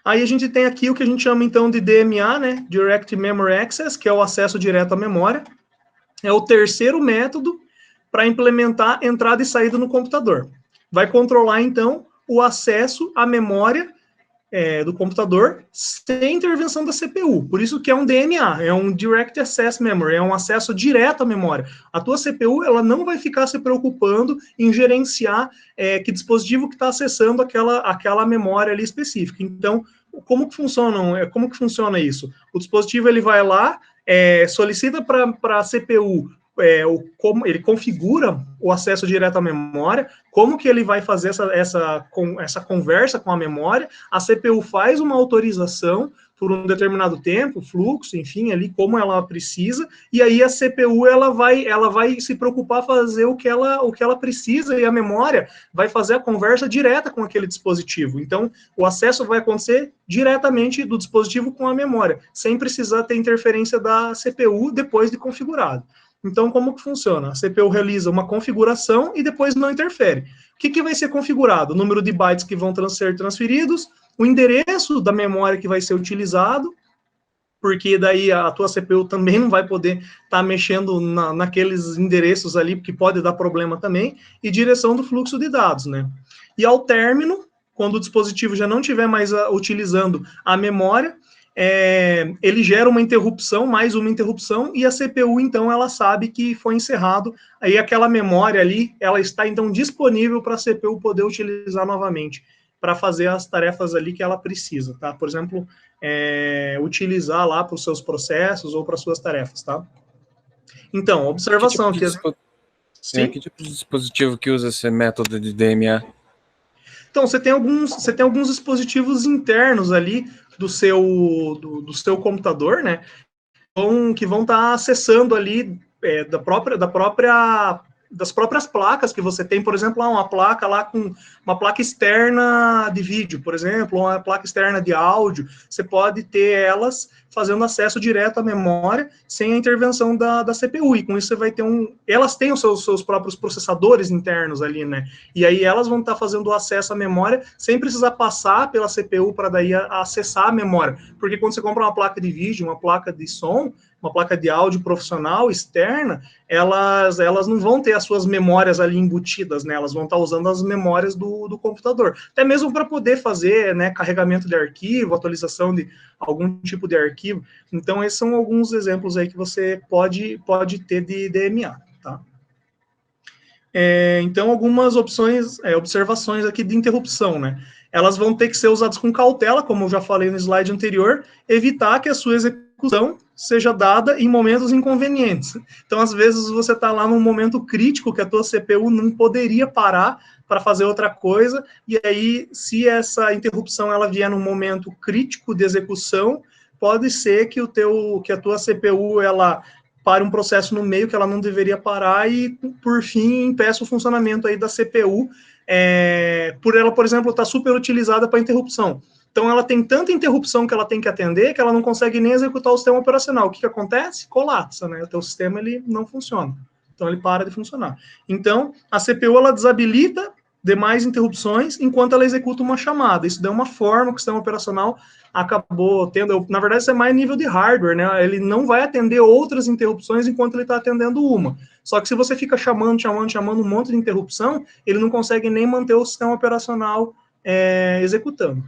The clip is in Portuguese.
Aí a gente tem aqui o que a gente chama então de DMA, né? Direct Memory Access, que é o acesso direto à memória. É o terceiro método para implementar entrada e saída no computador. Vai controlar então o acesso à memória do computador sem intervenção da CPU. Por isso que é um DMA, é um Direct Access Memory, é um acesso direto à memória. A tua CPU ela não vai ficar se preocupando em gerenciar que dispositivo que está acessando aquela memória ali específica. Então, como que funciona isso? O dispositivo ele vai lá, solicita para a CPU como ele configura o acesso direto à memória, como que ele vai fazer essa conversa com a memória, a CPU faz uma autorização por um determinado tempo, fluxo, enfim, ali como ela precisa, e aí a CPU ela vai se preocupar fazer o que ela precisa, e a memória vai fazer a conversa direta com aquele dispositivo. Então, o acesso vai acontecer diretamente do dispositivo com a memória, sem precisar ter interferência da CPU depois de configurado. Então, como que funciona? A CPU realiza uma configuração e depois não interfere. O que vai ser configurado? O número de bytes que vão ser transferidos, o endereço da memória que vai ser utilizado, porque daí a tua CPU também não vai poder estar mexendo naqueles endereços ali, porque pode dar problema também, e direção do fluxo de dados, né? E ao término, quando o dispositivo já não estiver mais utilizando a memória, ele gera uma interrupção, mais uma interrupção, e a CPU, então, ela sabe que foi encerrado, aí aquela memória ali, ela está, então, disponível para a CPU poder utilizar novamente, para fazer as tarefas ali que ela precisa, tá? Por exemplo, utilizar lá para os seus processos ou para suas tarefas, tá? Então, observação aqui. Sim? Que tipo de dispositivo que usa esse método de DMA? Então, você tem alguns dispositivos internos ali do seu computador, né? Que vão estar acessando ali das próprias placas que você tem, por exemplo, uma placa lá com uma placa externa de vídeo, por exemplo, ou uma placa externa de áudio, você pode ter elas fazendo acesso direto à memória sem a intervenção da CPU, e com isso você vai ter elas têm os seus próprios processadores internos ali, né, e aí elas vão estar fazendo o acesso à memória sem precisar passar pela CPU para daí acessar a memória, porque quando você compra uma placa de vídeo, uma placa de som, uma placa de áudio profissional externa, elas não vão ter as suas memórias ali embutidas, né? Elas vão estar usando as memórias do computador. Até mesmo para poder fazer, né, carregamento de arquivo, atualização de algum tipo de arquivo. Então, esses são alguns exemplos aí que você pode ter de DMA, tá? Então, algumas observações aqui de interrupção, né? Elas vão ter que ser usadas com cautela, como eu já falei no slide anterior, evitar que a sua execução seja dada em momentos inconvenientes. Então, às vezes, você está lá num momento crítico que a tua CPU não poderia parar para fazer outra coisa, e aí, se essa interrupção ela vier num momento crítico de execução, pode ser que a tua CPU ela pare um processo no meio que ela não deveria parar e, por fim, impeça o funcionamento aí da CPU, por ela, por exemplo, estar super utilizada para interrupção. Então, ela tem tanta interrupção que ela tem que atender que ela não consegue nem executar o sistema operacional. O que acontece? Colapsa, né? O teu sistema ele não funciona. Então, ele para de funcionar. Então, a CPU ela desabilita demais interrupções enquanto ela executa uma chamada. Isso dá uma forma que o sistema operacional acabou tendo. Na verdade, isso é mais nível de hardware, né? Ele não vai atender outras interrupções enquanto ele está atendendo uma. Só que se você fica chamando um monte de interrupção, ele não consegue nem manter o sistema operacional executando.